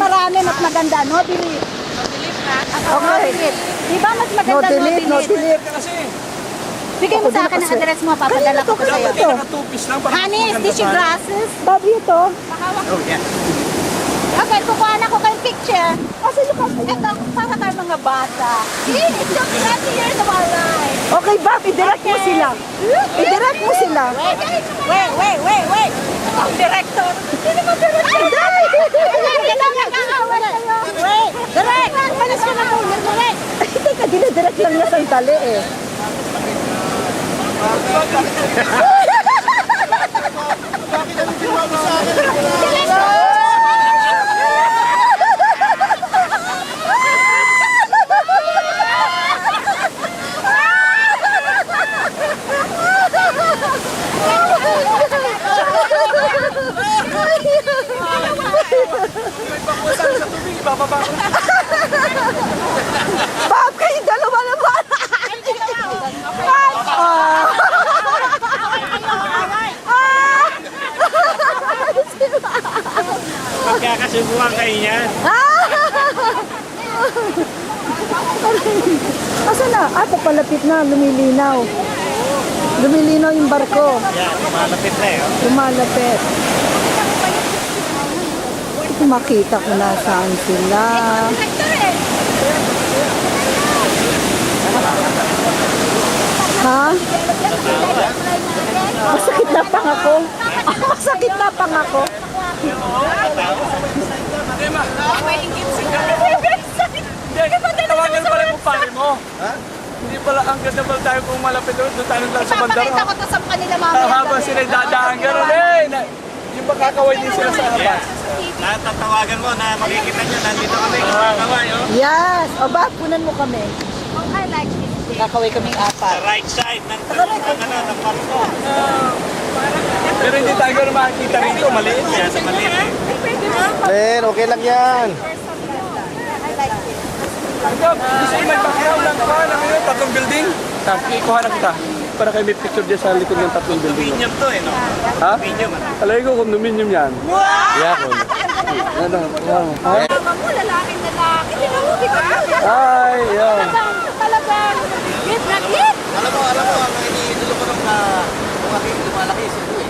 marami, mas maganda. No delete. Okay. Di ba mas maganda no delete? No delete. Bigay mo sa akin ang address mo, papadala ko sa'yo. Honey, is this your glasses? Bobby, ito. Oh, yeah. Okay, kukuha na ko kayong picture. Asa yung kasi? Ito, para tayo mga bata. It's just 20 years of our life. Okay, Bob, i-direct mo sila. I-direct mo sila. Wait. Ang director. Sino ba director? Wait, direct. Malis ka na po. Direct. Teka, dinidirect lang niya sandali eh. Bob, kayo dalawa naman! Magkakasubuhan kayo niyan. Asa na? Papalapit na, lumilinaw. Lumilinaw yung barko. Yan, malapit na yun. Lumalapit. Makita ko na saan sila. Ha? Masakit na pang ako. Masakit na pang ako. Tawagan pala yung pare mo. Ha? Hindi pala, ang ganda pala tayo kung malapit doon tayo lang sa bandara. Ipapakita ko to sa kanila mamaya. Habang sila dadaan, gano'n eh. Yung makakaway din sila sa labas. Tatawagan mo na makikita nyo, nandito kami. Kakaway, oh. Yes! O ba, punan mo kami. I like this day. Kakaway kaming Sa apat. right side ng parko. Pero hindi tayo gano'n makikita rito, maliit. Yan, sa maliit. Ben, okay lang yan. I like this. Gusto mo may background lang pa ng tatlong building? Ikuha na kita. Para kayo may picture dyan sa likod ng tatlong building. Condominium to, eh, no? Ha? Condominium, ano? Alay ko, condominium yan. Yeah, cool. Ano? Wow. Ha? Mama mo, lalaking lalaki. Hindi na mo, di ba? Ay, yan. Talagang, hit na hit. Alam mo, ang iniidolo ko nung lumalaki si Louie.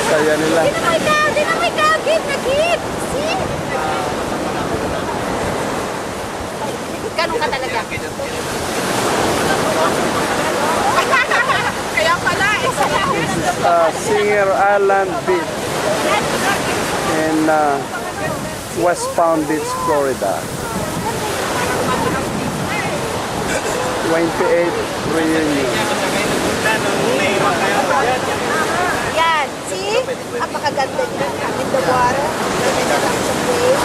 Saya nila. Dinamay ka, hit na hit. See? Ganun ka talaga. Kaya pala, Singer Island Beach in West Palm Beach, Florida. 28th reunion. yan. See? Apakaganda niya. In the water. Ganda lang sa wave.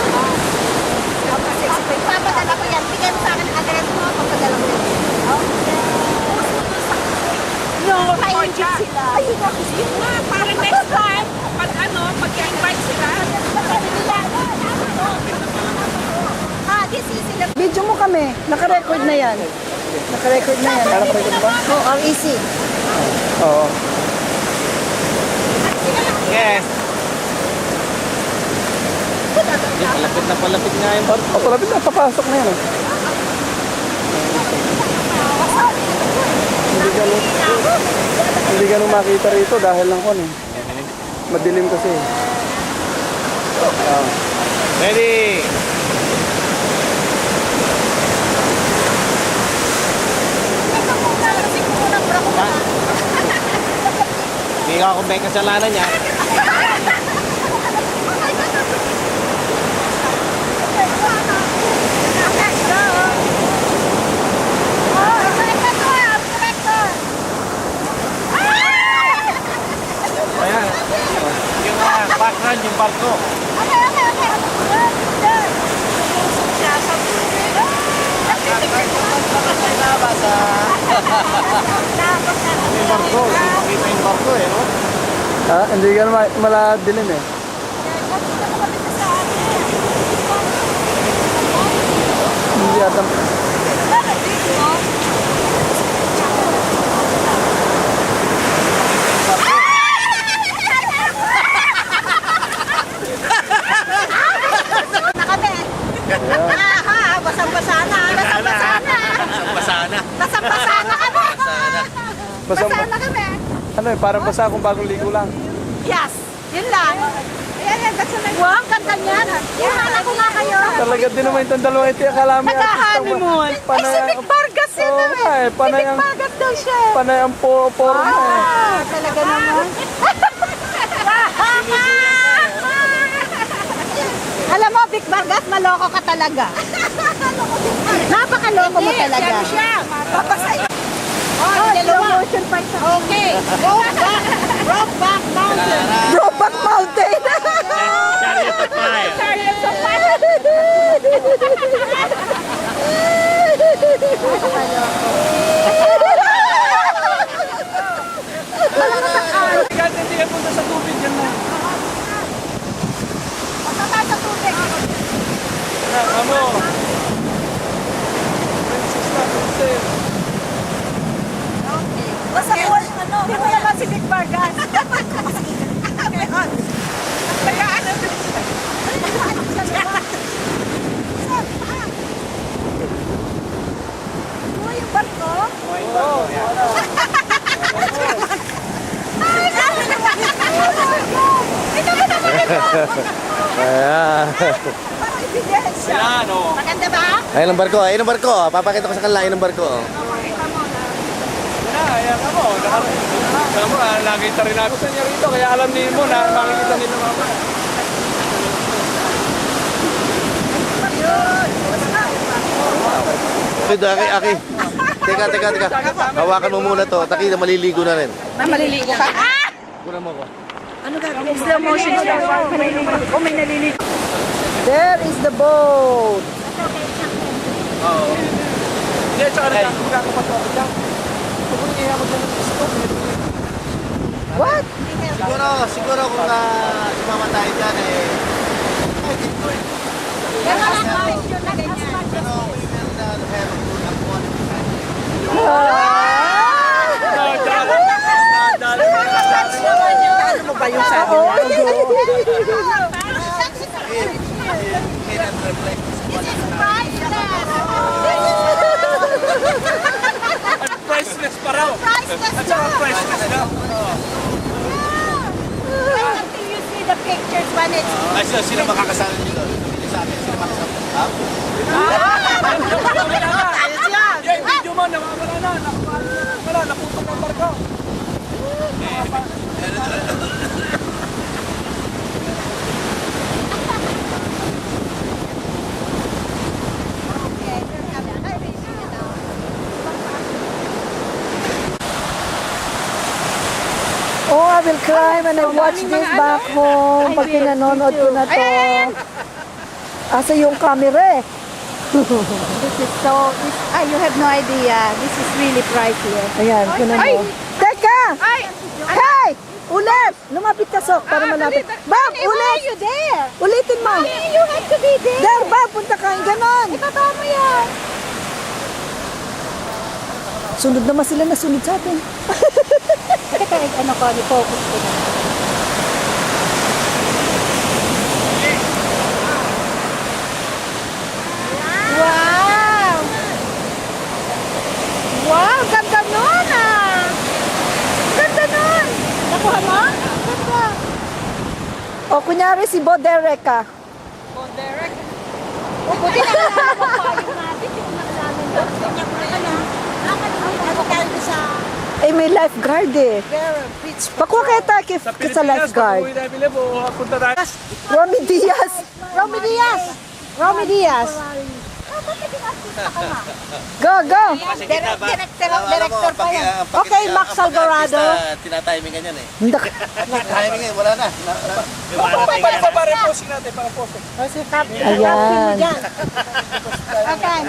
Papadala ko yan. Bigay mo sa akin ang address mo. Papadala ko yan. No, pa-engage sila. Ayun nga. Para next time, pag-invite sila. This is sila. Video mo kami. Naka-record na yan. Naka-record na yan. Naka-record ba? Oo, ang easy. Oo. Yes. Palapit nga yung Palapit na, papasok na yan. Hindi ka nung makita rito dahil lang ko. Madilim kasi. Ready? Hindi ka kung may kasalanan niya. Ayan. Yung background, yung barko. Yung barko, makita yung barko eh, no? Hindi ka naman maladilim eh. Hindi ata. Basa, Basa na kami. ano eh, parang basa akong bagong ligo lang. Yes, yun lang. Ayan, that's a wow, ang ganda niyan. Ihahala ko nga kayo. Talaga din naman itong dalawang ito. Akala mo Nag-honeymoon. Ay, si Vic Vargas yun Oo naman. nga eh, Si panay Vic ang- Vargas daw siya. Panay ang forma eh. Ah, talaga naman. Alam mo, Vic Vargas, maloko ka talaga. Napakaloko mo talaga. Siya. Papasay. Oh, slow motion pa isa. Okay. Brokeback Mountain. Brokeback Mountain. Chariot of fire. Chariots of fire. Kahit hindi ka punta sa tubig yan na. Basta tayo sa tubig. Amo. Princess na, princess. Basta po, hindi mo naman si Vic Vargas. Uy, yung barko? Parang ebidensya. Yan o. Maganda ba? Ayun ang barko, ayun ang barko. Papakita ko sa kanila, ayun ang barko. Ayan ka mo. Alam mo, nakita rin namin sa inyo rito. Kaya alam niyo mo na makikita nila mamaya. Ito, Aki. Teka. Hawakan mo muna to. Taki, maliligo na rin. Maliligo ka? Kuna mo ko. Slow motion siya. Oh, may naliligo. There is the boat. Oo. Hindi, tsaka rin ako magkakapatawag lang. Huwag mo nang mo dyan ng gusto. What? Siguro kung sumama tayo dyan eh. I can do it. Gano'n ang picture na ganyan. Pero we will have a good aquatic time. Ano mo ba yung sabi niya? Can reflect this Priceless pa raw. At saka priceless na. Until you see the pictures when it's... Ay, sino makakasama nyo doon? Sabihin sa akin, sino makakasama? Ha? Ayos yan! Yung video mo, nawawala na. Wala, naputol ng barko. Oh, I will cry when I watch this back home. Pag pinanonood ko na to. Asa yung camera eh. This is so... you have no idea. This is really priceless. Ayan, kunan mo. Teka! Ay! Hey! Ulit! Lumapit ka, Sok, para malapit. Bob, Why ulit! are you there? Ulitin mo. You have to be there. There, Bob, punta ka. Ganon. Ibaba mo yan. Sunod naman sila na sunod sa atin. Teka, ano ko, focus ko na. Wow! Wow, ganda nun ah! Ganda nun! Nakuha mo? Ganda. O, kunyari si Bo Derek ka. O, buti na alam mo pa yung natin. Yung nalaman doon. Ganyan mo na ano. Ako kayo sa Eh, may lifeguard eh. beach. Pakuha kaya tayo sa Pilipinas, lifeguard. pag-uwi na Pilip, o punta tayo. Romy Diaz. Romy Diaz! Romy Diaz! Go, go. Director pa yan. Okay, Max Alvarado. Tinatimingan yan eh. Hindi. Timing eh, wala na. Para posing natin, para posing. Ayan. Okay.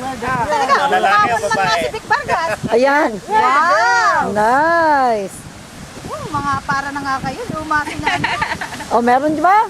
Talaga, Lalaki o umabot lang babae? na si Vic Vargas. Ayan. Wow! Nice. Mga para na nga kayo, lumaki na. O, meron di ba?